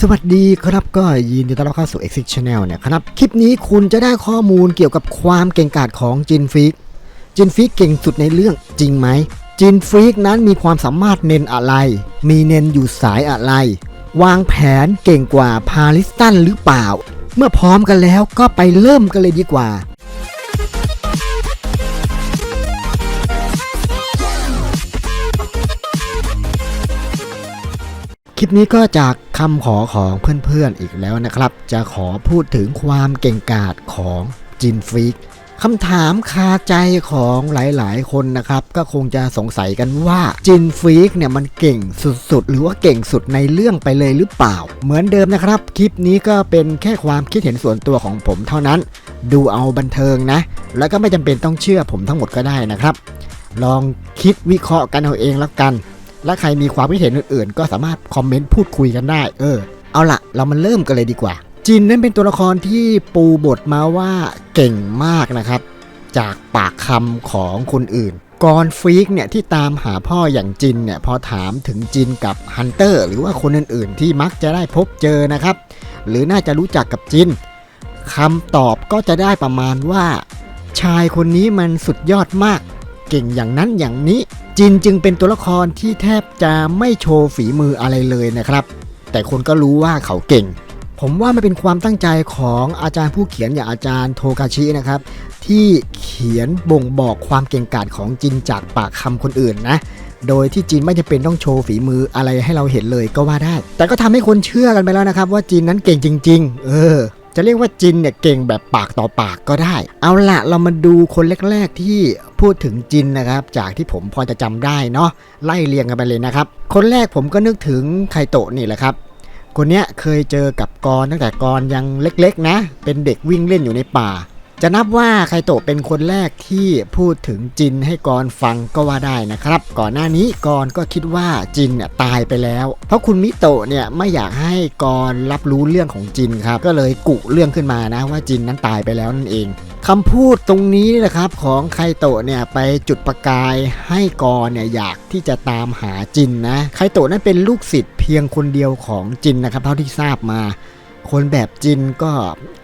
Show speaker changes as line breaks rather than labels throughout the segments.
สวัสดีครับก็ยินดีต้อนรับเข้าสู่ Exit Channel เนี่ยครับคลิปนี้คุณจะได้ข้อมูลเกี่ยวกับความเก่งกาจของจินฟิกเก่งสุดในเรื่องจริงไหมจินฟิกนั้นมีความสามารถเน้นอะไรมีเน้นอยู่สายอะไรวางแผนเก่งกว่าพาริสตันหรือเปล่าเมื่อพร้อมกันแล้วก็ไปเริ่มกันเลยดีกว่าคลิปนี้ก็จากคำขอของเพื่อนๆอีกแล้วนะครับจะขอพูดถึงความเก่งกาจของจินฟิกคำถามคาใจของหลายๆคนนะครับก็คงจะสงสัยกันว่าจินฟิกเนี่ยมันเก่งสุดๆหรือว่าเก่งสุดในเรื่องไปเลยหรือเปล่าเหมือนเดิมนะครับคลิปนี้ก็เป็นแค่ความคิดเห็นส่วนตัวของผมเท่านั้นดูเอาบันเทิงนะแล้วก็ไม่จำเป็นต้องเชื่อผมทั้งหมดก็ได้นะครับลองคิดวิเคราะห์กันเอาเองแล้วกันและใครมีความคิดเห็นอื่นๆก็สามารถคอมเมนต์พูดคุยกันได้เอาล่ะเรามาเริ่มกันเลยดีกว่าจินนั้นเป็นตัวละครที่ปูบทมาว่าเก่งมากนะครับจากปากคำของคนอื่นกอนฟิกเนี่ยที่ตามหาพ่ออย่างจินเนี่ยพอถามถึงจินกับฮันเตอร์หรือว่าคนอื่นๆที่มักจะได้พบเจอนะครับหรือน่าจะรู้จักกับจินคำตอบก็จะได้ประมาณว่าชายคนนี้มันสุดยอดมากเก่งอย่างนั้นอย่างนี้จินจึงเป็นตัวละครที่แทบจะไม่โชว์ฝีมืออะไรเลยนะครับแต่คนก็รู้ว่าเขาเก่งผมว่ามันเป็นความตั้งใจของอาจารย์ผู้เขียนอย่างอาจารย์โทกาชินะครับที่เขียนบ่งบอกความเก่งกาจของจินจากปากคำคนอื่นนะโดยที่จินไม่จำเป็นต้องโชว์ฝีมืออะไรให้เราเห็นเลยก็ว่าได้แต่ก็ทำให้คนเชื่อกันไปแล้วนะครับว่าจินนั้นเก่งจริงๆจะเรียกว่าจินเนี่ยเก่งแบบปากต่อปากก็ได้เอาละเรามาดูคนแรกๆที่พูดถึงจินนะครับจากที่ผมพอจะจำได้เนาะไล่เรียงกันไปเลยนะครับคนแรกผมก็นึกถึงไคโตะนี่แหละครับคนเนี้ยเคยเจอกับกรตั้งแต่กรยังเล็กๆนะเป็นเด็กวิ่งเล่นอยู่ในป่าจะนับว่าไคโตะเป็นคนแรกที่พูดถึงจินให้กรฟังก็ว่าได้นะครับก่อนหน้านี้กรก็คิดว่าจินเนี่ยตายไปแล้วเพราะคุณมิโตะเนี่ยไม่อยากให้กรรับรู้เรื่องของจินครับก็เลยกุเรื่องขึ้นมานะว่าจินนั้นตายไปแล้วนั่นเองคำพูดตรงนี้นี่แหละครับของไคโตะเนี่ยไปจุดประกายให้กรเนี่ยอยากที่จะตามหาจินนะไคโตะนั้นเป็นลูกศิษย์เพียงคนเดียวของจินนะครับเท่าที่ทราบมาคนแบบจินก็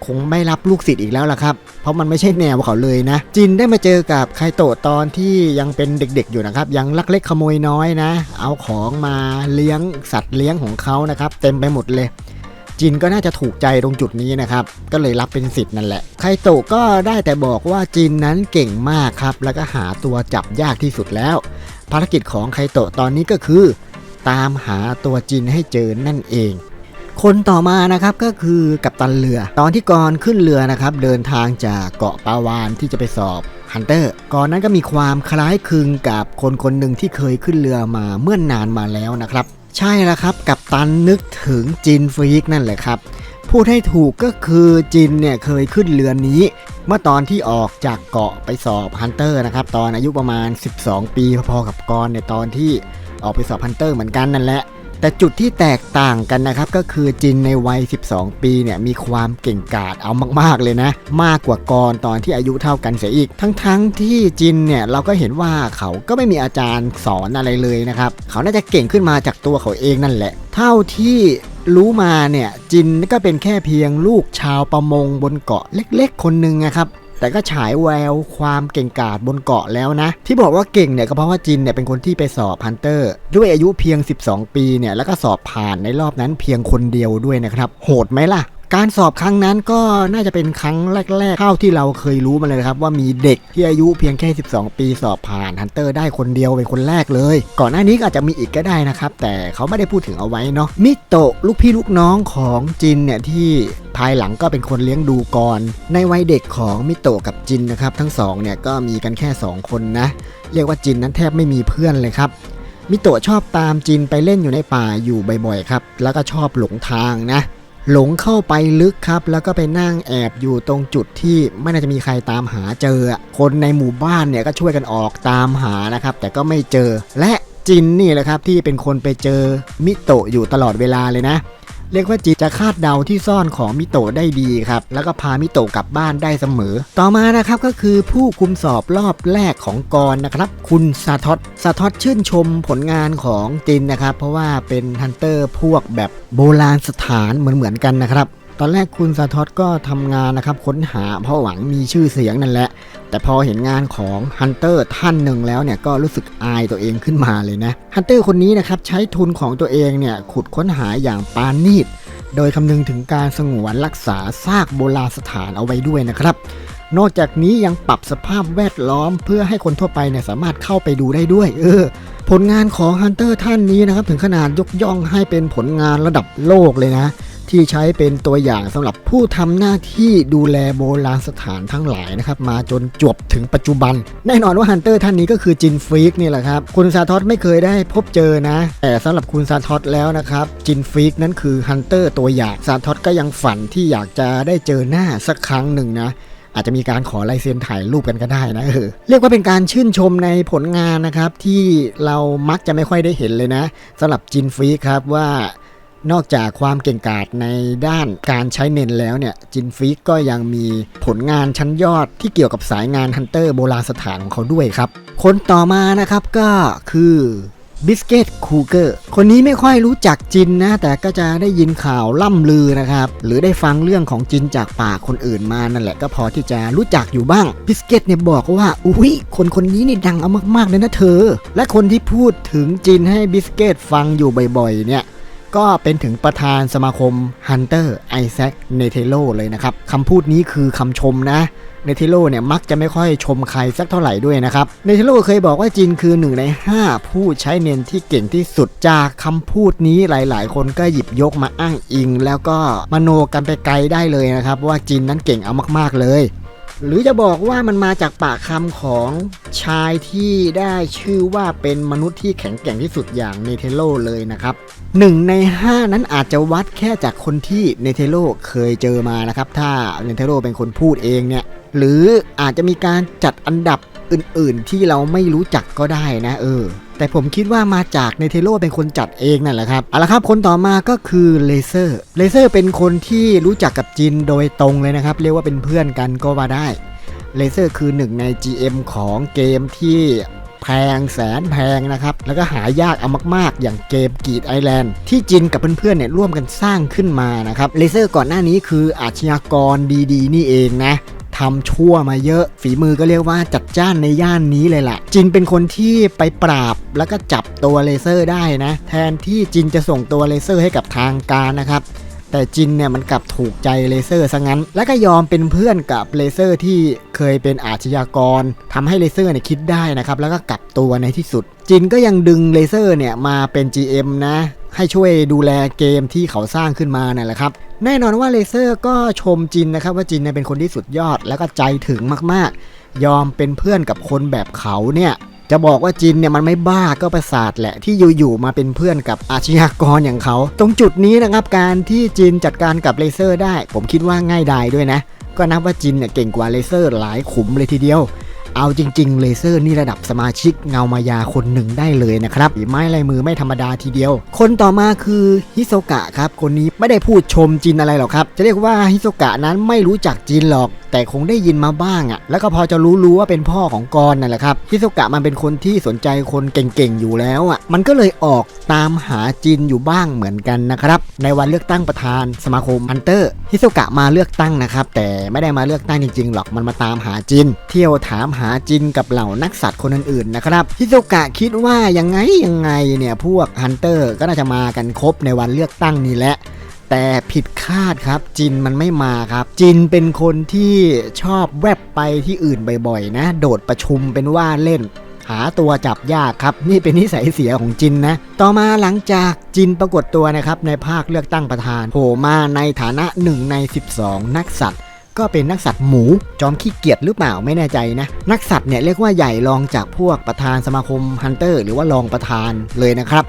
คงไม่รับลูกศิษย์อีกแล้วล่ะครับเพราะมันไม่ใช่แนวเขาเลยนะจินได้มาเจอกับไคโตะตอนที่ยังเป็นเด็กๆอยู่นะครับยังลักเล็กขโมยน้อยนะเอาของมาเลี้ยงสัตว์เลี้ยงของเขานะครับเต็มไปหมดเลยจินก็น่าจะถูกใจตรงจุดนี้นะครับก็เลยรับเป็นศิษย์นั่นแหละไคโตะก็ได้แต่บอกว่าจินนั้นเก่งมากครับแล้วก็หาตัวจับยากที่สุดแล้วภารกิจของไคโตะตอนนี้ก็คือตามหาตัวจินให้เจอนั่นเองคนต่อมานะครับก็คือกัปตันเรือตอนที่กรขึ้นเรือนะครับเดินทางจากเกาะปาวานที่จะไปสอบฮันเตอร์ก่อนนั้นก็มีความคล้ายคลึงกับคนคนหนึ่งที่เคยขึ้นเรือมาเมื่อนานมาแล้วนะครับใช่แล้วครับกัปตันนึกถึงจินฟิกนั่นแหละครับพูดให้ถูกก็คือจินเนี่ยเคยขึ้นเรือนี้เมื่อตอนที่ออกจากเกาะไปสอบฮันเตอร์นะครับตอนอายุประมาณ12ปีพอๆกับกรในตอนที่ออกไปสอบฮันเตอร์เหมือนกันนั่นแหละแต่จุดที่แตกต่างกันนะครับก็คือจินในวัย12ปีเนี่ยมีความเก่งกาจเอามากๆเลยนะมากกว่ากรตอนที่อายุเท่ากันเสียอีกทั้งที่จินเนี่ยเราก็เห็นว่าเขาก็ไม่มีอาจารย์สอนอะไรเลยนะครับเขาน่าจะเก่งขึ้นมาจากตัวเขาเองนั่นแหละเท่าที่รู้มาเนี่ยจินก็เป็นแค่เพียงลูกชาวประมงบนเกาะเล็กๆคนหนึ่งนะครับแต่ก็ฉายแววความเก่งกาจบนเกาะแล้วนะที่บอกว่าเก่งเนี่ยก็เพราะว่าจินเนี่ยเป็นคนที่ไปสอบฮันเตอร์ด้วยอายุเพียง12ปีเนี่ยแล้วก็สอบผ่านในรอบนั้นเพียงคนเดียวด้วยนะครับโหดไหมล่ะการสอบครั้งนั้นก็น่าจะเป็นครั้งแรกๆเท่าที่เราเคยรู้มาเลยครับว่ามีเด็กที่อายุเพียงแค่12ปีสอบผ่านฮันเตอร์ได้คนเดียวเป็นคนแรกเลยก่อนหน้านี้ก็อาจจะมีอีกก็ได้นะครับแต่เขาไม่ได้พูดถึงเอาไว้เนาะมิโตะลูกพี่ลูกน้องของจินเนี่ยที่ภายหลังก็เป็นคนเลี้ยงดูก่อนในวัยเด็กของมิโตะกับจินนะครับทั้งสองเนี่ยก็มีกันแค่2คนนะเรียกว่าจินนั้นแทบไม่มีเพื่อนเลยครับมิโตะชอบตามจินไปเล่นอยู่ในป่าอยู่บ่อยๆครับแล้วก็ชอบหลงทางนะหลงเข้าไปลึกครับแล้วก็ไปนั่งแอบอยู่ตรงจุดที่ไม่น่าจะมีใครตามหาเจอคนในหมู่บ้านเนี่ยก็ช่วยกันออกตามหานะครับแต่ก็ไม่เจอและจินนี่แหละครับที่เป็นคนไปเจอมิโตะอยู่ตลอดเวลาเลยนะ เรียกว่าจินจะคาดเดาที่ซ่อนของมิโตะได้ดีครับแล้วก็พามิโตะกลับบ้านได้เสมอต่อมานะครับก็คือผู้คุมสอบรอบแรกของกรนะครับคุณซาทอสชื่นชมผลงานของจินนะครับเพราะว่าเป็นฮันเตอร์พวกแบบโบราณสถานเหมือนกันนะครับตอนแรกคุณซาทอสก็ทำงานนะครับค้นหาเพราะหวังมีชื่อเสียงนั่นแหละแต่พอเห็นงานของฮันเตอร์ท่านหนึ่งแล้วเนี่ยก็รู้สึกอายตัวเองขึ้นมาเลยนะฮันเตอร์คนนี้นะครับใช้ทุนของตัวเองเนี่ยขุดค้นหาอย่างปราณีตโดยคำนึงถึงการสงวนรักษาซากโบราณสถานเอาไว้ด้วยนะครับนอกจากนี้ยังปรับสภาพแวดล้อมเพื่อให้คนทั่วไปเนี่ยสามารถเข้าไปดูได้ด้วยผลงานของฮันเตอร์ท่านนี้นะครับถึงขนาดยกย่องให้เป็นผลงานระดับโลกเลยนะที่ใช้เป็นตัวอย่างสำหรับผู้ทำหน้าที่ดูแลโบราณสถานทั้งหลายนะครับมาจนจบถึงปัจจุบันแน่นอนว่าฮันเตอร์ท่านนี้ก็คือจินฟรีกนี่แหละครับคุณซาทอสไม่เคยได้พบเจอนะแต่สำหรับคุณซาทอสแล้วนะครับจินฟรีกนั้นคือฮันเตอร์ตัวอย่างซาทอสก็ยังฝันที่อยากจะได้เจอหน้าสักครั้งหนึ่งนะอาจจะมีการขอลายเซ็นถ่ายรูปกันก็ได้นะเรียกว่าเป็นการชื่นชมในผลงานนะครับที่เรามักจะไม่ค่อยได้เห็นเลยนะสำหรับจินฟรีกครับว่านอกจากความเก่งกาจในด้านการใช้เน้นแล้วเนี่ยจินฟิกก็ยังมีผลงานชั้นยอดที่เกี่ยวกับสายงานฮันเตอร์โบราณสถานของเขาด้วยครับคนต่อมานะครับก็คือบิสเกตคูเกอร์คนนี้ไม่ค่อยรู้จักจินนะแต่ก็จะได้ยินข่าวล่ำลือนะครับหรือได้ฟังเรื่องของจินจากปากคนอื่นมานั่นแหละก็พอที่จะรู้จักอยู่บ้างบิสเกตเนี่ยบอกว่าอุ๊ยคนนี้นี่ดังเอามากๆเลยนะเธอและคนที่พูดถึงจินให้บิสเกตฟังอยู่บ่อยๆเนี่ยก็เป็นถึงประธานสมาคมฮันเตอร์ไอแซคเนเทโลเลยนะครับคำพูดนี้คือคำชมนะเนเทโลเนี่ยมักจะไม่ค่อยชมใครสักเท่าไหร่ด้วยนะครับเนเทโลเคยบอกว่าจินคือ1ใน5ผู้ใช้เน้นที่เก่งที่สุดจากคำพูดนี้หลายๆคนก็หยิบยกมาอ้างอิงแล้วก็มโนกันไปไกลได้เลยนะครับว่าจินนั้นเก่งเอามากๆเลยหรือจะบอกว่ามันมาจากปากคำของชายที่ได้ชื่อว่าเป็นมนุษย์ที่แข็งแกร่งที่สุดอย่างเนเทโลเลยนะครับ1ใน5นั้นอาจจะวัดแค่จากคนที่เนเทโลเคยเจอมานะครับถ้าเนเทโลเป็นคนพูดเองเนี่ยหรืออาจจะมีการจัดอันดับอื่นๆที่เราไม่รู้จักก็ได้นะแต่ผมคิดว่ามาจากเนเทโลเป็นคนจัดเองนั่นแหละครับเอาละครับคนต่อมาก็คือเลเซอร์เป็นคนที่รู้จักกับจินโดยตรงเลยนะครับเรียกว่าเป็นเพื่อนกันก็ว่าได้เลเซอร์คือ1ใน GM ของเกมที่แพงแสนแพงนะครับแล้วก็หายากเอามากๆอย่างเกมกรีดไอแลนด์ที่จินกับเพื่อนๆเนี่ยร่วมกันสร้างขึ้นมานะครับเลเซอร์ก่อนหน้านี้คืออาชญากรดีๆนี่เองนะทำชั่วมาเยอะฝีมือก็เรียกว่าจัดจ้านในย่านนี้เลยแหละจินเป็นคนที่ไปปราบแล้วก็จับตัวเลเซอร์ได้นะแทนที่จินจะส่งตัวเลเซอร์ให้กับทางการนะครับแต่จินเนี่ยมันกลับถูกใจเลเซอร์ซะงั้นแล้วก็ยอมเป็นเพื่อนกับเลเซอร์ที่เคยเป็นอาชญากรทำให้เลเซอร์เนี่ยคิดได้นะครับแล้วก็กลับตัวในที่สุดจินก็ยังดึงเลเซอร์เนี่ยมาเป็น GM นะให้ช่วยดูแลเกมที่เขาสร้างขึ้นมานั่นแหละครับแน่นอนว่าเลเซอร์ก็ชมจินนะครับว่าจินเนี่ยเป็นคนที่สุดยอดแล้วก็ใจถึงมากๆยอมเป็นเพื่อนกับคนแบบเขาเนี่ยจะบอกว่าจินเนี่ยมันไม่บ้าก็ประสาทแหละที่อยู่ๆมาเป็นเพื่อนกับอาชญากรอย่างเขาตรงจุดนี้นะครับการที่จินจัดการกับเลเซอร์ได้ผมคิดว่าง่ายดายด้วยนะก็นับว่าจินเนี่ยเก่งกว่าเลเซอร์หลายขุมเลยทีเดียวเอาจริงๆเลเซอร์นี่ระดับสมาชิกเงามายาคนหนึ่งได้เลยนะครับไม้ลายมือไม่ธรรมดาทีเดียวคนต่อมาคือฮิโซกะครับคนนี้ไม่ได้พูดชมจินอะไรหรอกครับจะเรียกว่าฮิโซกะนั้นไม่รู้จักจินหรอกแต่คงได้ยินมาบ้างแล้วก็พอจะรู้ว่าเป็นพ่อของกรนั่นแหละครับฮิโซกะมันเป็นคนที่สนใจคนเก่งๆอยู่แล้วมันก็เลยออกตามหาจินอยู่บ้างเหมือนกันนะครับในวันเลือกตั้งประธานสมาคมฮันเตอร์ฮิโซกะมาเลือกตั้งนะครับแต่ไม่ได้มาเลือกตั้งจริงๆหรอกมันมาตามหาจินเที่ยวถามหาจินกับเหล่านักสัตว์คนอื่นๆนะครับฮิโซกะคิดว่ายังไงเนี่ยพวกฮันเตอร์ก็น่าจะมากันครบในวันเลือกตั้งนี้แหละแต่ผิดคาดครับจินมันไม่มาครับจินเป็นคนที่ชอบแวบไปที่อื่นบ่อยๆนะโดดประชุมเป็นว่าเล่นหาตัวจับยากครับนี่เป็นนิสัยเสียของจินนะต่อมาหลังจากจินปรากฏตัวนะครับในภาคเลือกตั้งประธานโผล่มาในฐานะ1ใน12นักสัตว์ก็เป็นนักสัตว์หมูจอมขี้เกียจหรือเปล่าไม่แน่ใจนะนักสัตว์เนี่ยเรียกว่าใหญ่รองจากพวกประธานสมาคมฮันเตอร์หรือว่ารองประธานเลยนะครับ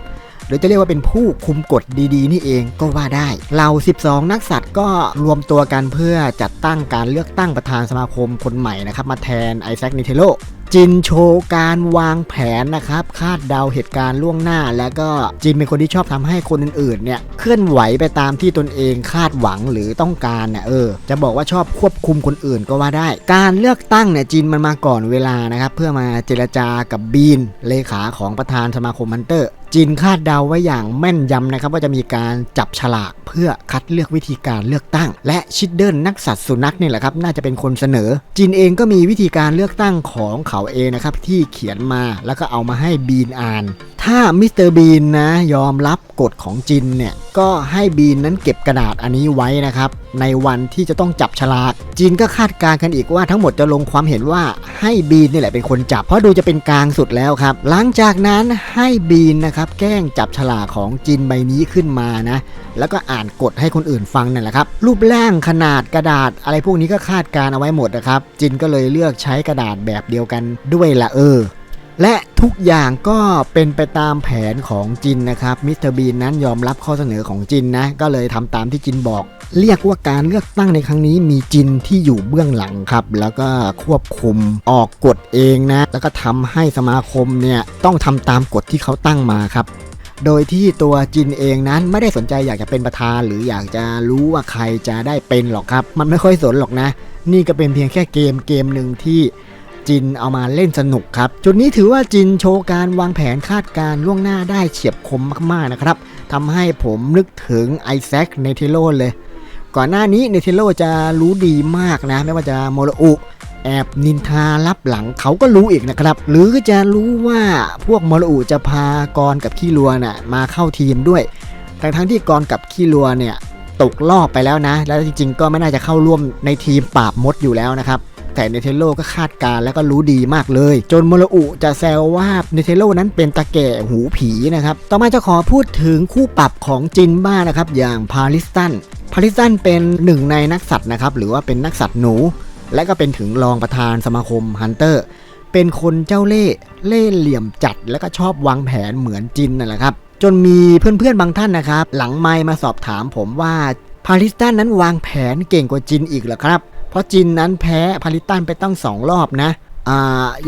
หรือจะเรียกว่าเป็นผู้คุมกฎดีๆนี่เองก็ว่าได้เหล่า12นักสัตว์ก็รวมตัวกันเพื่อจัดตั้งการเลือกตั้งประธานสมาคมคนใหม่นะครับมาแทนไอแซค เนเทโล จินโชว์การวางแผนนะครับคาดเดาเหตุการณ์ล่วงหน้าแล้วก็จินเป็นคนที่ชอบทำให้คนอื่นๆเนี่ยเคลื่อนไหวไปตามที่ตนเองคาดหวังหรือต้องการเนี่ยจะบอกว่าชอบควบคุมคนอื่นก็ว่าได้การเลือกตั้งเนี่ยจินมันมาก่อนเวลานะครับเพื่อมาเจรจากับบีนเลขาของประธานสมาคมฮันเตอร์จินคาดเดาไว้อย่างแม่นยำนะครับว่าจะมีการจับฉลากเพื่อคัดเลือกวิธีการเลือกตั้งและชิดเดิลนักสัตว์สุนัขนี่แหละครับน่าจะเป็นคนเสนอจินเองก็มีวิธีการเลือกตั้งของเขาเองนะครับที่เขียนมาแล้วก็เอามาให้บีนอ่านถ้ามิสเตอร์บีนนะยอมรับกฎของจินเนี่ยก็ให้บีนนั้นเก็บกระดาษอันนี้ไว้นะครับในวันที่จะต้องจับฉลากจินก็คาดการณ์กันอีกว่าทั้งหมดจะลงความเห็นว่าให้บีนนี่แหละเป็นคนจับเพราะดูจะเป็นกลางสุดแล้วครับหลังจากนั้นให้บีนนะครับแกล้งจับฉลากของจินใบนี้ขึ้นมานะแล้วก็อ่านกฎให้คนอื่นฟังนั่นแหละครับรูปร่างขนาดกระดาษอะไรพวกนี้ก็คาดการเอาไว้หมดนะครับจินก็เลยเลือกใช้กระดาษแบบเดียวกันด้วยละและทุกอย่างก็เป็นไปตามแผนของจินนะครับมิสเตอร์บีนนั้นยอมรับข้อเสนอของจินนะก็เลยทำตามที่จินบอกเรียกว่าการเลือกตั้งในครั้งนี้มีจินที่อยู่เบื้องหลังครับแล้วก็ควบคุมออกกฎเองนะแล้วก็ทำให้สมาคมเนี่ยต้องทำตามกฎที่เขาตั้งมาครับโดยที่ตัวจินเองนั้นไม่ได้สนใจอยากจะเป็นประธานหรืออยากจะรู้ว่าใครจะได้เป็นหรอกครับมันไม่ค่อยสนหรอกนะนี่ก็เป็นเพียงแค่เกมหนึ่งที่จินเอามาเล่นสนุกครับจุดนี้ถือว่าจินโชว์การวางแผนคาดการล่วงหน้าได้เฉียบคมมากๆนะครับทำให้ผมนึกถึงไอแซคเนเธโรเลยก่อนหน้านี้เนเธโรจะรู้ดีมากนะไม่ว่าจะโมโรอุแอบนินทาลับหลังเขาก็รู้อีกนะครับหรือจะรู้ว่าพวกโมโรอุจะพากรกับขี้ลัวน่ะมาเข้าทีมด้วยแต่ทั้งที่กรกับขี้ลัวเนี่ยตกรอบไปแล้วนะแล้วจริงๆก็ไม่น่าจะเข้าร่วมในทีมปราบมดอยู่แล้วนะครับแต่เนเธโรก็คาดการแล้วก็รู้ดีมากเลยจนโมโรอุจะแซวว่าเนเธโรนั้นเป็นตาแก่หูผีนะครับต่อมาจะขอพูดถึงคู่ปรับของจินบ้างนะครับอย่างพาริสตันเป็นหนึ่งในนักสัตว์นะครับหรือว่าเป็นนักสัตว์หนูและก็เป็นถึงรองประธานสมาคมฮันเตอร์เป็นคนเจ้าเล่ห์เหลี่ยมจัดแล้วก็ชอบวางแผนเหมือนจินนั่นแหละครับจนมีเพื่อนๆบางท่านนะครับหลังไมค์มาสอบถามผมว่าพาริสตันนั้นวางแผนเก่งกว่าจินอีกเหรอครับเพราะจินนั้นแพ้พาริสตันไปตั้ง2รอบนะ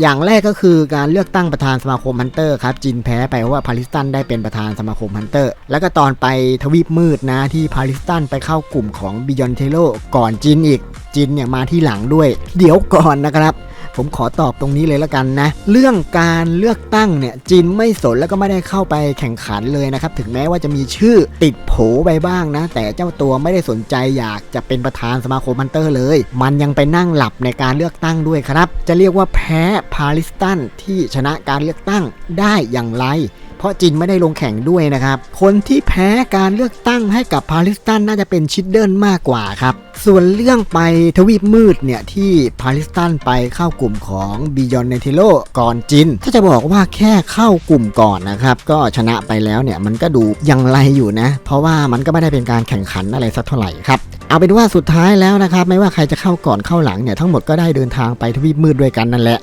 อย่างแรกก็คือการเลือกตั้งประธานสมาคมฮันเตอร์ครับจินแพ้ไปเพราะว่าพาริสตันได้เป็นประธานสมาคมฮันเตอร์แล้วก็ตอนไปทวีปมืดนะที่พาริสตันไปเข้ากลุ่มของบิยอนเทโลก่อนจินอีกจินเนี่ยมาที่หลังด้วยเดี๋ยวก่อนนะครับผมขอตอบตรงนี้เลยละกันนะเรื่องการเลือกตั้งเนี่ยจินไม่สนแล้วก็ไม่ได้เข้าไปแข่งขันเลยนะครับถึงแม้ว่าจะมีชื่อติดโผไปบ้างนะแต่เจ้าตัวไม่ได้สนใจอยากจะเป็นประธานสมาคมฮันเตอร์เลยมันยังไปนั่งหลับในการเลือกตั้งด้วยครับจะเรียกว่าแพ้พาริสตันที่ชนะการเลือกตั้งได้อย่างไรเพราะจินไม่ได้ลงแข่งด้วยนะครับคนที่แพ้การเลือกตั้งให้กับพาริสตันน่าจะเป็นชิดเดิลมากกว่าครับส่วนเรื่องไปทวีปมืดเนี่ยที่พาริสตันไปเข้ากลุ่มของบิยอนเนเธโรก่อนจินถ้าจะบอกว่าแค่เข้ากลุ่มก่อนนะครับก็ชนะไปแล้วเนี่ยมันก็ดูยังไรอยู่นะเพราะว่ามันก็ไม่ได้เป็นการแข่งขันอะไรสักเท่าไหร่ครับเอาเป็นว่าสุดท้ายแล้วนะครับไม่ว่าใครจะเข้าก่อนเข้าหลังเนี่ยทั้งหมดก็ได้เดินทางไปทวีปมืดด้วยกันนั่นแหละ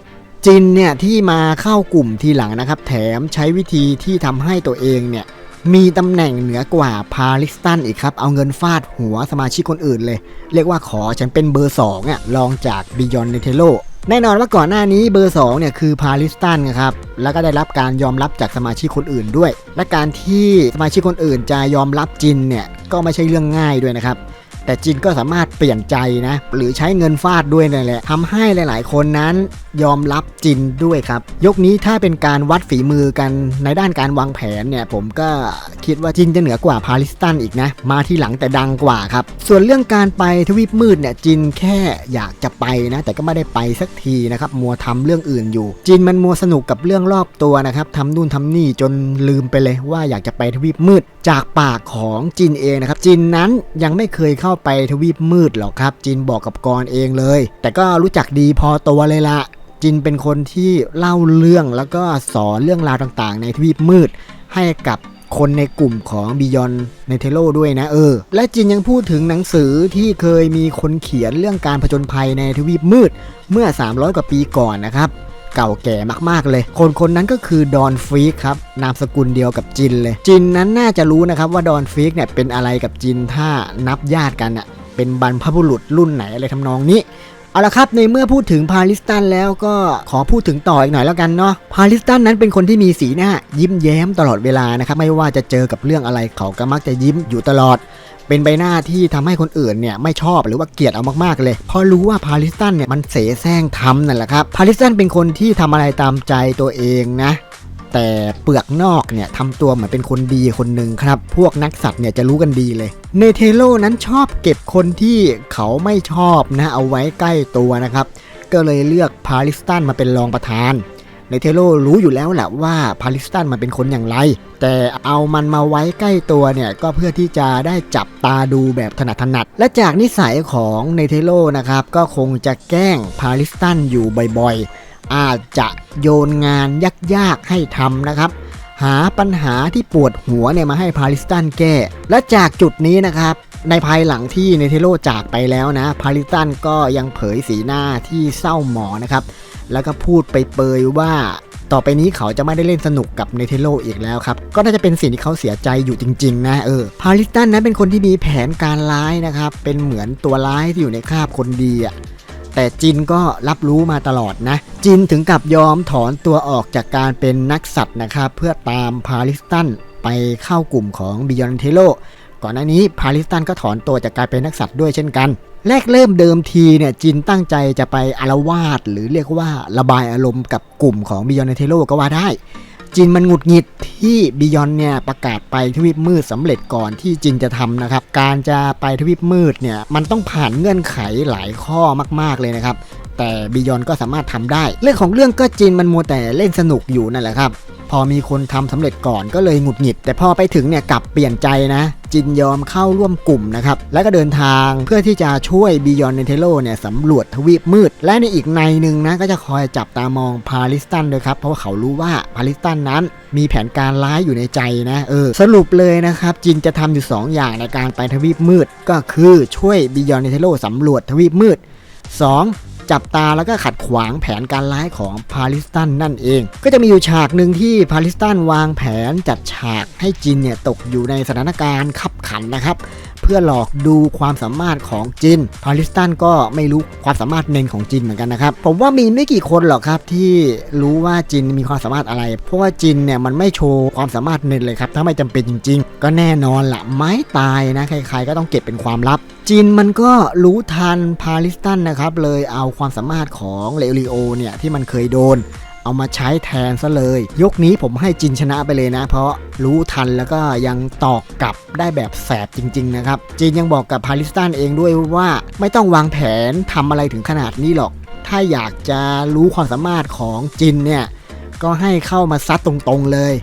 จินเนี่ยที่มาเข้ากลุ่มทีหลังนะครับแถมใช้วิธีที่ทำให้ตัวเองเนี่ยมีตำแหน่งเหนือกว่าพาริสตันอีกครับเอาเงินฟาดหัวสมาชิกคนอื่นเลยเรียกว่าขอฉันเป็นเบอร์2อ่ะรองจากบิยอนเนเธโรแน่นอนว่าก่อนหน้านี้เบอร์2เนี่ยคือพาริสตันครับแล้วก็ได้รับการยอมรับจากสมาชิกคนอื่นด้วยและการที่สมาชิกคนอื่นจะยอมรับจินเนี่ยก็ไม่ใช่เรื่องง่ายด้วยนะครับแต่จินก็สามารถเปลี่ยนใจนะหรือใช้เงินฟาดด้วยนั่นแหละทำให้หลายๆคนนั้นยอมรับจินด้วยครับยกนี้ถ้าเป็นการวัดฝีมือกันในด้านการวางแผนเนี่ยผมก็คิดว่าจินจะเหนือกว่าพาริสตันอีกนะมาที่หลังแต่ดังกว่าครับส่วนเรื่องการไปทวีปมืดเนี่ยจินแค่อยากจะไปนะแต่ก็ไม่ได้ไปสักทีนะครับมัวทำเรื่องอื่นอยู่จินมันมัวสนุกกับเรื่องรอบตัวนะครับทำนู่นทำนี่จนลืมไปเลยว่าอยากจะไปทวีปมืดจากปากของจินเองนะครับจินนั้นยังไม่เคยเข้าไปทวีปมืดหรอกครับจินบอกกับกรเองเลยแต่ก็รู้จักดีพอตัวเลยละจินเป็นคนที่เล่าเรื่องแล้วก็สอนเรื่องราวต่างๆในทวีปมืดให้กับคนในกลุ่มของบิยอนเนเธโรด้วยนะและจินยังพูดถึงหนังสือที่เคยมีคนเขียนเรื่องการผจญภัยในทวีปมืดเมื่อ300กว่าปีก่อนนะครับเก่าแก่มากๆเลยคนนั้นก็คือดอนฟรีกครับนามสกุลเดียวกับจินเลยจินนั้นน่าจะรู้นะครับว่าดอนฟรีกเนี่ยเป็นอะไรกับจินถ้านับญาติกันอ่ะเป็นบรรพบุรุษรุ่นไหนอะไรทำนองนี้ เอาละครับในเมื่อพูดถึงพาริสตันแล้วก็ขอพูดถึงต่ออีกหน่อยแล้วกันเนาะพาริสตันนั้นเป็นคนที่มีสีหน้ายิ้มแย้มตลอดเวลานะครับไม่ว่าจะเจอกับเรื่องอะไรเขาก็มักจะยิ้มอยู่ตลอดเป็นใบหน้าที่ทำให้คนอื่นเนี่ยไม่ชอบหรือว่าเกลียดเอามากๆเลยเพราะรู้ว่าพาริสตันเนี่ยมันเสแสร้งทำนั่นแหละครับพาริสตันเป็นคนที่ทำอะไรตามใจตัวเองนะแต่เปลือกนอกเนี่ยทำตัวเหมือนเป็นคนดีคนหนึ่งครับพวกนักสัตว์เนี่ยจะรู้กันดีเลยเนเธโรนั้นชอบเก็บคนที่เขาไม่ชอบนะเอาไว้ใกล้ตัวนะครับก็เลยเลือกพาริสตันมาเป็นรองประธานเนเธโรรู้อยู่แล้วแหละว่าพาริสตันมันเป็นคนอย่างไรแต่เอามันมาไว้ใกล้ตัวเนี่ยก็เพื่อที่จะได้จับตาดูแบบถนัดและจากนิสัยของเนเธโรนะครับก็คงจะแกล้งพาริสตันอยู่บ่อยๆอาจจะโยนงานยากๆให้ทำนะครับหาปัญหาที่ปวดหัวเนี่ยมาให้พาริสตันแก้และจากจุดนี้นะครับในภายหลังที่เนเธโรจากไปแล้วนะพาริสตันก็ยังเผยสีหน้าที่เศร้าหมองนะครับแล้วก็พูดไปเปยว่าต่อไปนี้เขาจะไม่ได้เล่นสนุกกับเนเธโรอีกแล้วครับก็น่าจะเป็นสิ่งที่เขาเสียใจอยู่จริงๆนะพาริสตันนั้นเป็นคนที่มีแผนการร้ายนะครับเป็นเหมือนตัวร้ายที่อยู่ในคราบคนดีแต่จินก็รับรู้มาตลอดนะจินถึงกับยอมถอนตัวออกจากการเป็นนักสัตว์นะครับเพื่อตามพาริสตันไปเข้ากลุ่มของบิยอนเทโลก่อนหน้านี้พาริสตันก็ถอนตัวจากการเป็นนักสัตว์ด้วยเช่นกันแรกเริ่มเดิมทีเนี่ยจินตั้งใจจะไปอาละวาดหรือเรียกว่าระบายอารมณ์กับกลุ่มของบิยอนเทโลก็ว่าได้จินมันหงุดหงิดที่บิยอนเนี่ยประกาศไปทวีปมืดสำเร็จก่อนที่จินจะทำนะครับการจะไปทวีปมืดเนี่ยมันต้องผ่านเงื่อนไขหลายข้อมากๆเลยนะครับแต่บิยอนก็สามารถทำได้เรื่องของเรื่องก็จินมันมัวแต่เล่นสนุกอยู่นั่นแหละครับพอมีคนทำสำเร็จก่อนก็เลยหงุดหงิดแต่พอไปถึงเนี่ยกลับเปลี่ยนใจนะจินยอมเข้าร่วมกลุ่มนะครับแล้วก็เดินทางเพื่อที่จะช่วยบิยอนเทโลเนี่ยสำรวจทวีปมืดและในอีกในหนึ่งนะก็จะคอยจับตามองพาริสตันด้วยครับเพราะว่าเขารู้ว่าพาริสตันนั้นมีแผนการร้ายอยู่ในใจนะสรุปเลยนะครับจินจะทำอยู่2อย่างในการไปทวีปมืดก็คือช่วยบิยอนเทโลสำรวจทวีปมืด2จับตาแล้วก็ขัดขวางแผนการร้ายของพาริสตันนั่นเองก็จะมีอยู่ฉากหนึ่งที่พาริสตันวางแผนจัดฉากให้จินเนี่ยตกอยู่ในสถานการณ์ขับขันนะครับเพื่อหลอกดูความสามารถของจินพาริสตันก็ไม่รู้ความสามารถเน้นของจินเหมือนกันนะครับผมว่ามีไม่กี่คนหรอกครับที่รู้ว่าจินมีความสามารถอะไรเพราะว่าจินเนี่ยมันไม่โชว์ความสามารถเน้นเลยครับถ้าไม่จำเป็นจริงๆก็แน่นอนละไม้ตายนะใครๆก็ต้องเก็บเป็นความลับจินมันก็รู้ทันพาริสตันนะครับเลยเอาความสามารถของเลโอริโอเนี่ยที่มันเคยโดนเอามาใช้แทนซะเลยยกนี้ผมให้จินชนะไปเลยนะเพราะรู้ทันแล้วก็ยังตอกกลับได้แบบแสบจริงๆนะครับจินยังบอกกับพาริสตันเองด้วยว่าไม่ต้องวางแผนทำอะไรถึงขนาดนี้หรอกถ้าอยากจะรู้ความสามารถของจินเนี่ยก็ให้เข้ามาซัดตรงๆเลย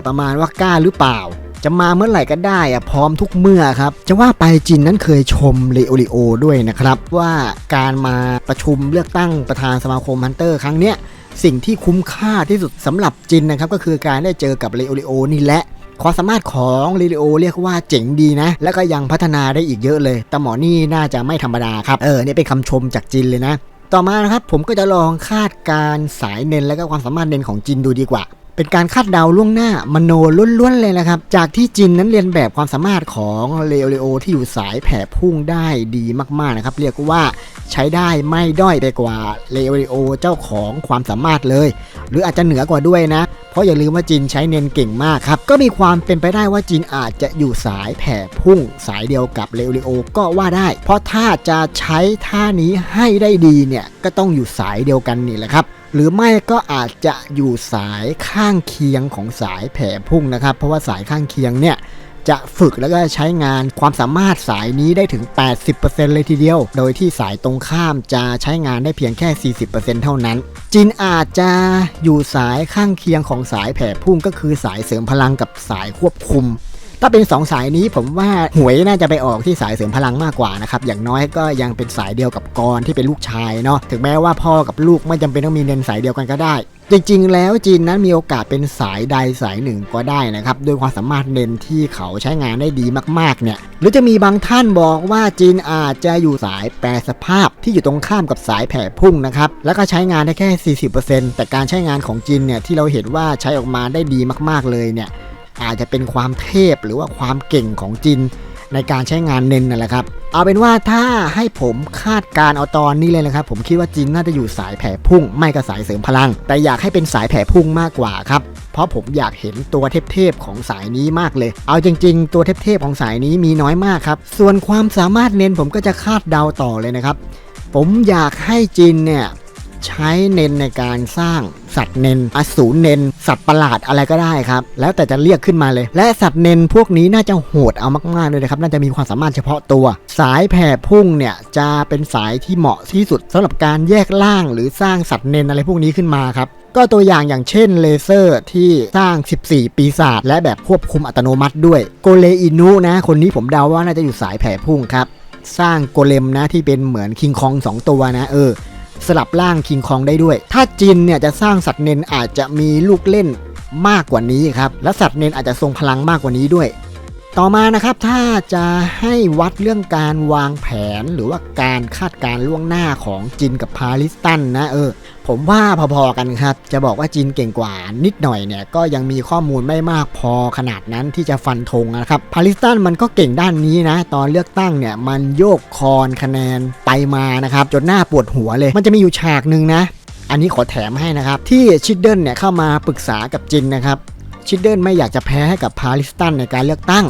ประมาณว่ากล้าหรือเปล่าจะมาเมื่อไหร่ก็ได้พร้อมทุกเมื่อครับจะว่าไปจินนั้นเคยชมเลโอริโอด้วยนะครับว่าการมาประชุมเลือกตั้งประธานสมาคมฮันเตอร์ครั้งเนี้ยสิ่งที่คุ้มค่าที่สุดสำหรับจินนะครับก็คือการได้เจอกับเลโอริโอนี่แหละความสามารถของเลโอริโอเรียกว่าเจ๋งดีนะแล้วก็ยังพัฒนาได้อีกเยอะเลยแต่หมอนี่น่าจะไม่ธรรมดาครับนี่เป็นคำชมจากจินเลยนะต่อมานะครับผมก็จะลองคาดการสายเน้นและก็ความสามารถเน้นของจินดูดีกว่าเป็นการคาดเดาล่วงหน้ามโนล้วนๆเลยนะครับจากที่จินนั้นเรียนแบบความสามารถของเลโอริโอที่อยู่สายแผ่พุ่งได้ดีมากๆนะครับเรียกว่าใช้ได้ไม่ด้อยไปกว่าเลโอริโอเจ้าของความสามารถเลยหรืออาจจะเหนือกว่าด้วยนะเพราะอย่าลืมว่าจินใช้เน้นเก่งมากครับก็มีความเป็นไปได้ว่าจินอาจจะอยู่สายแผ่พุ่งสายเดียวกับเลโอริโอก็ว่าได้เพราะถ้าจะใช้ท่านี้ให้ได้ดีเนี่ยก็ต้องอยู่สายเดียวกันนี่แหละครับหรือไม่ก็อาจจะอยู่สายข้างเคียงของสายแผ่พุ่งนะครับเพราะว่าสายข้างเคียงเนี่ยจะฝึกแล้วก็ใช้งานความสามารถสายนี้ได้ถึง 80% เลยทีเดียวโดยที่สายตรงข้ามจะใช้งานได้เพียงแค่ 40% เท่านั้นจินอาจจะอยู่สายข้างเคียงของสายแผ่พุ่งก็คือสายเสริมพลังกับสายควบคุมถ้าเป็น2สายนี้ผมว่าหวยน่าจะไปออกที่สายเสริมพลังมากกว่านะครับอย่างน้อยก็ยังเป็นสายเดียวกับกรที่เป็นลูกชายเนาะถึงแม้ว่าพ่อกับลูกไม่จำเป็นต้องมีเน้นสายเดียวกันก็ได้จริงๆแล้วจินนั้นมีโอกาสเป็นสายใดสายหนึ่งก็ได้นะครับด้วยความสามารถเน้นที่เขาใช้งานได้ดีมากๆเนี่ยหรือจะมีบางท่านบอกว่าจินอาจจะอยู่สายแปรสภาพที่อยู่ตรงข้ามกับสายแผ่พุ่งนะครับแล้วก็ใช้งานได้แค่ 40% แต่การใช้งานของจินเนี่ยที่เราเห็นว่าใช้ออกมาได้ดีมากๆเลยเนี่ยอาจจะเป็นความเทพหรือว่าความเก่งของจิน ในการใช้งานเน้นนั่นแหละครับเอาเป็นว่าถ้าให้ผมคาดการเอาตอนนี้เลยนะครับผมคิดว่าจินน่าจะอยู่สายแผ่พุ่งไม่ก็สายเสริมพลังแต่อยากให้เป็นสายแผ่พุ่งมากกว่าครับเพราะผมอยากเห็นตัวเทพๆของสายนี้มากเลยเอาจริงๆตัวเทพๆของสายนี้มีน้อยมากครับส่วนความสามารถเน้นผมก็จะคาดเดาต่อเลยนะครับผมอยากให้จินเนี่ยใช้เน้นในการสร้างสัตว์เน้นอสูรเน้นสัตว์ประหลาดอะไรก็ได้ครับแล้วแต่จะเรียกขึ้นมาเลยและสัตว์เน้นพวกนี้น่าจะโหดเอามากๆเลยนะครับน่าจะมีความสามารถเฉพาะตัวสายแผ่พุ่งเนี่ยจะเป็นสายที่เหมาะที่สุดสำหรับการแยกล่างหรือสร้างสัตว์เน้นอะไรพวกนี้ขึ้นมาครับก็ตัวอย่างเช่นเลเซอร์ที่สร้าง14ปีศาจและแบบควบคุมอัตโนมัติด้วยโกเลอินุนะคนนี้ผมเดาว่าน่าจะอยู่สายแผ่พุ่งครับสร้างโกเลมนะที่เป็นเหมือนคิงคอง2ตัวนะสลับร่างคิงคองได้ด้วยถ้าจินเนี่ยจะสร้างสัตว์เน้นอาจจะมีลูกเล่นมากกว่านี้ครับและสัตว์เน้นอาจจะทรงพลังมากกว่านี้ด้วยต่อมานะครับถ้าจะให้วัดเรื่องการวางแผนหรือว่าการคาดการล่วงหน้าของจินกับพาริสตันนะผมว่าพอๆกันครับจะบอกว่าจินเก่งกว่านิดหน่อยเนี่ยก็ยังมีข้อมูลไม่มากพอขนาดนั้นที่จะฟันธงนะครับพาริสตันมันก็เก่งด้านนี้นะตอนเลือกตั้งเนี่ยมันโยกคอนคะแนนไปมานะครับจนหน้าปวดหัวเลยมันจะมีอยู่ฉากหนึ่งนะอันนี้ขอแถมให้นะครับที่ชิดเดิลเนี่ยเข้ามาปรึกษากับจินนะครับชิดเดิลไม่อยากจะแพ้ให้กับพาริสตันในการเลือกตั้ง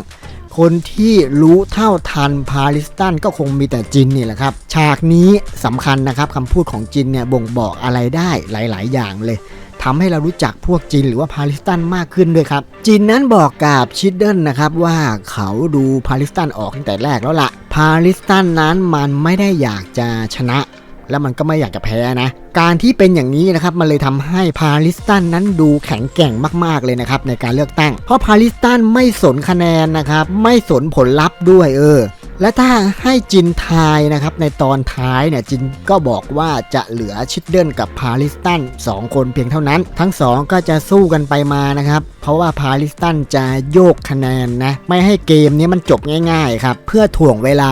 คนที่รู้เท่าทันพาริสตันก็คงมีแต่จินนี่แหละครับฉากนี้สำคัญนะครับคำพูดของจินเนี่ยบ่งบอกอะไรได้หลายๆอย่างเลยทำให้เรารู้จักพวกจินหรือว่าพาริสตันมากขึ้นด้วยครับจินนั้นบอกกับชิดเดิลนะครับว่าเขาดูพาริสตันออกตั้งแต่แรกแล้วล่ะพาริสตันนั้นมันไม่ได้อยากจะชนะแล้วมันก็ไม่อยากจะแพ้นะการที่เป็นอย่างนี้นะครับมันเลยทำให้พาริสตันนั้นดูแข็งแกร่งมากๆเลยนะครับในการเลือกตั้งเพราะพาริสตันไม่สนคะแนนนะครับไม่สนผลลัพธ์ด้วยและถ้าให้จินทายนะครับในตอนท้ายเนี่ยจินก็บอกว่าจะเหลือชิดเดิลกับพาริสตัน2คนเพียงเท่านั้นทั้ง2ก็จะสู้กันไปมานะครับเพราะว่าพาริสตันจะโยกคะแนนนะไม่ให้เกมนี้มันจบง่ายๆครับเพื่อถ่วงเวลา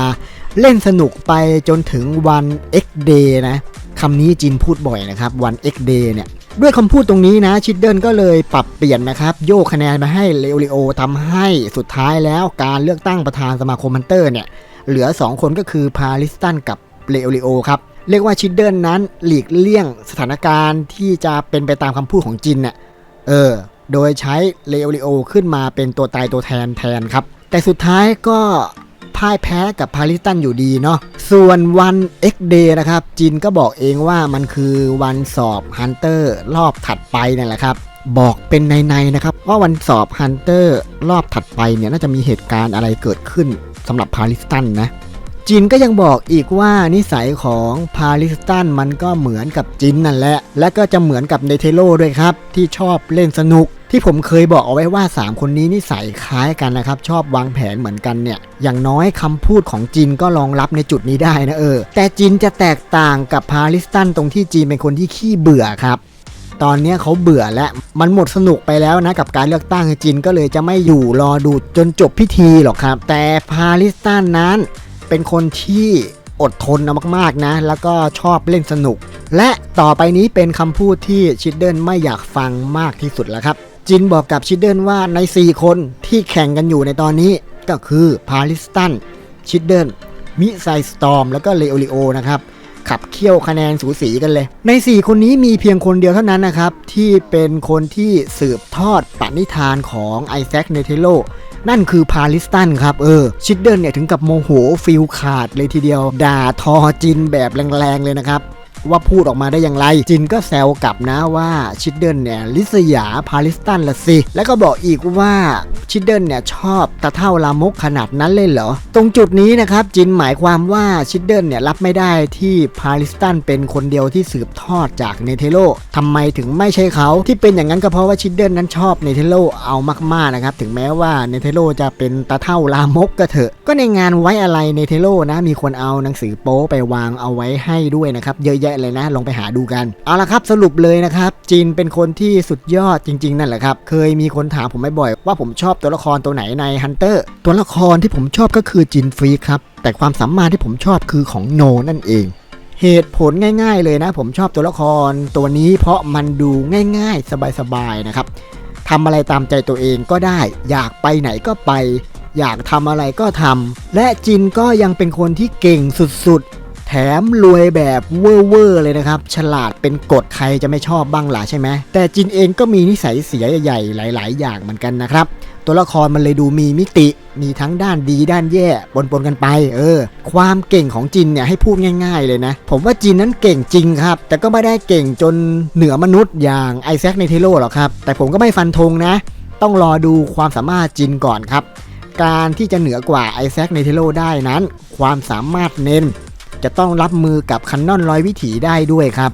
เล่นสนุกไปจนถึงวัน X Day นะคำนี้จินพูดบ่อยนะครับวัน X Day เนี่ยด้วยคำพูดตรงนี้นะชิดเดิลก็เลยปรับเปลี่ยนนะครับโยกคะแนนมาให้เลโอริโอทำให้สุดท้ายแล้วการเลือกตั้งประธานสมาคมฮันเตอร์เนี่ยเหลือ2คนก็คือพาริสตันกับเลโอริโอครับเรียกว่าชิดเดิลนั้นหลีกเลี่ยงสถานการณ์ที่จะเป็นไปตามคำพูดของจินน่ะโดยใช้เลโอริโอขึ้นมาเป็นตัวตายตัวแทนครับแต่สุดท้ายก็พ่ายแพ้กับพาริสตันอยู่ดีเนาะส่วนวัน X Day นะครับจินก็บอกเองว่ามันคือวันสอบฮันเตอร์รอบถัดไปนั่นแหละครับบอกเป็นในนะครับว่าวันสอบฮันเตอร์รอบถัดไปเนี่ยน่าจะมีเหตุการณ์อะไรเกิดขึ้นสำหรับพาริสตันนะจินก็ยังบอกอีกว่านิสัยของพาริสตันมันก็เหมือนกับจินนั่นแหละและก็จะเหมือนกับเนเธโร่ด้วยครับที่ชอบเล่นสนุกที่ผมเคยบอกเอาไว้ว่า3คนนี้นิสัยคล้ายกันนะครับชอบวางแผนเหมือนกันเนี่ยอย่างน้อยคำพูดของจินก็รองรับในจุดนี้ได้นะแต่จินจะแตกต่างกับพาริสตันตรงที่จินเป็นคนที่ขี้เบื่อครับตอนนี้เขาเบื่อและมันหมดสนุกไปแล้วนะกับการเลือกตั้งจินก็เลยจะไม่อยู่รอดูจนจบพิธีหรอกครับแต่พาริสตันนั้นเป็นคนที่อดทนมากๆนะแล้วก็ชอบเล่นสนุกและต่อไปนี้เป็นคำพูดที่ชิดเดิลไม่อยากฟังมากที่สุดแล้วครับจินบอกกับชิดเดิลว่าใน4คนที่แข่งกันอยู่ในตอนนี้ก็คือพาริสตันชิดเดิลมิไซสตอร์มแล้วก็เลโอริโอนะครับขับเคี่ยวคะแนนสูสีกันเลยใน4คนนี้มีเพียงคนเดียวเท่านั้นนะครับที่เป็นคนที่สืบทอดปณิธานของไอแซคเนเธโร่นั่นคือพาริสตันครับชิดเดิลเนี่ยถึงกับโมโหฟิลขาดเลยทีเดียวด่าทอจินแบบแรงๆเลยนะครับว่าพูดออกมาได้อย่างไรจินก็แซวกลับนะว่าชิดเดิลเนี่ยลิษยาพาริสตันละสิแล้วก็บอกอีกว่าชิดเดิลเนี่ยชอบตะเท่าลามกขนาดนั้นเลยเหรอตรงจุดนี้นะครับจินหมายความว่าชิดเดิลเนี่ยรับไม่ได้ที่พาริสตันเป็นคนเดียวที่สืบทอดจากเนเธโร่ทำไมถึงไม่ใช่เขาที่เป็นอย่างนั้นก็เพราะว่าชิดเดิลนั้นชอบเนเธโร่เอามากๆนะครับถึงแม้ว่าเนเธโร่จะเป็นตะเท่าลามกก็เถอะก็ในงานไว้อะไรเนเธโร่นะมีคนเอาหนังสือโป๊ไปวางเอาไว้ให้ด้วยนะครับเยอะแยะเลยนะลองไปหาดูกันเอาละครับสรุปเลยนะครับจินเป็นคนที่สุดยอดจริงๆนั่นแหละครับเคยมีคนถามผมบ่อยๆว่าผมชอบตัวละครตัวไหนในฮันเตอร์ตัวละครที่ผมชอบก็คือจินฟรีครับแต่ความสามารถที่ผมชอบคือของโนนั่นเองเหตุผลง่ายๆเลยนะผมชอบตัวละครตัวนี้เพราะมันดูง่ายๆสบายๆนะครับทำอะไรตามใจตัวเองก็ได้อยากไปไหนก็ไป อยากทำอะไรก็ทำและจินก็ยังเป็นคนที่เก่งสุดๆแถมรวยแบบเวอร์เลยนะครับฉลาดเป็นกฎใครจะไม่ชอบบ้างล่ะใช่ไหมแต่จินเองก็มีนิสัยเสียใหญ่ๆหลายๆอย่างเหมือนกันนะครับตัวละครมันเลยดูมีมิติมีทั้งด้านดีด้านแย่ปนกันไปความเก่งของจินเนี่ยให้พูดง่ายๆเลยนะผมว่าจินนั้นเก่งจริงครับแต่ก็ไม่ได้เก่งจนเหนือมนุษย์อย่างไอแซคเนเทโลหรอกครับแต่ผมก็ไม่ฟันธงนะต้องรอดูความสามารถจินก่อนครับการที่จะเหนือกว่าไอแซคเนเทโลได้นั้นความสามารถเน้นจะต้องรับมือกับคันนอนร้อยวิถีได้ด้วยครับ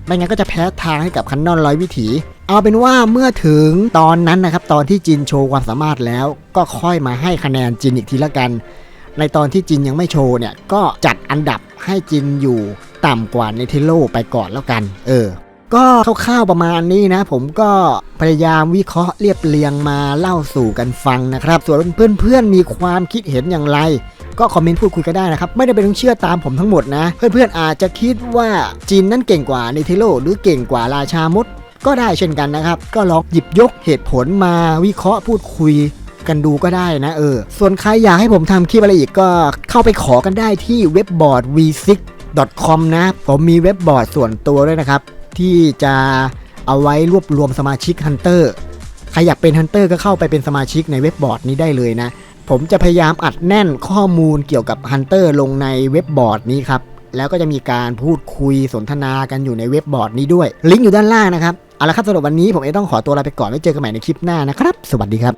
ไม่งั้นก็จะแพ้ทางให้กับคันนอนร้อยวิถีเอาเป็นว่าเมื่อถึงตอนนั้นนะครับตอนที่จินโชว์ความสามารถแล้วก็ค่อยมาให้คะแนนจินอีกทีละกันในตอนที่จินยังไม่โชว์เนี่ยก็จัดอันดับให้จินอยู่ต่ำกว่าเนเธโลไปก่อนแล้วกันก็คร่าวๆประมาณนี้นะผมก็พยายามวิเคราะห์เรียบเรียงมาเล่าสู่กันฟังนะครับส่วนเพื่อนๆมีความคิดเห็นอย่างไรก็คอมเมนต์พูดคุยกันได้นะครับไม่ได้เป็นต้องเชื่อตามผมทั้งหมดนะเพื่อนๆอาจจะคิดว่าจินนั้นเก่งกว่าเนเธโลหรือเก่งกว่าราชามดก็ได้เช่นกันนะครับก็ลองหยิบยกเหตุผลมาวิเคราะห์พูดคุยกันดูก็ได้นะส่วนใครอยากให้ผมทำคลิปอะไรอีกก็เข้าไปขอกันได้ที่เว็บบอร์ด v6.com นะผมมีเว็บบอร์ดส่วนตัวด้วยนะครับที่จะเอาไว้รวบรวมสมาชิกฮันเตอร์ใครอยากเป็นฮันเตอร์ก็เข้าไปเป็นสมาชิกในเว็บบอร์ดนี้ได้เลยนะผมจะพยายามอัดแน่นข้อมูลเกี่ยวกับฮันเตอร์ลงในเว็บบอร์ดนี้ครับแล้วก็จะมีการพูดคุยสนทนากันอยู่ในเว็บบอร์ดนี้ด้วยลิงก์อยู่ด้านล่างนะครับเอาละครับสำหรับวันนี้ผมเองต้องขอตัวลาไปก่อนไว้เจอกันใหม่ในคลิปหน้านะครับสวัสดีครับ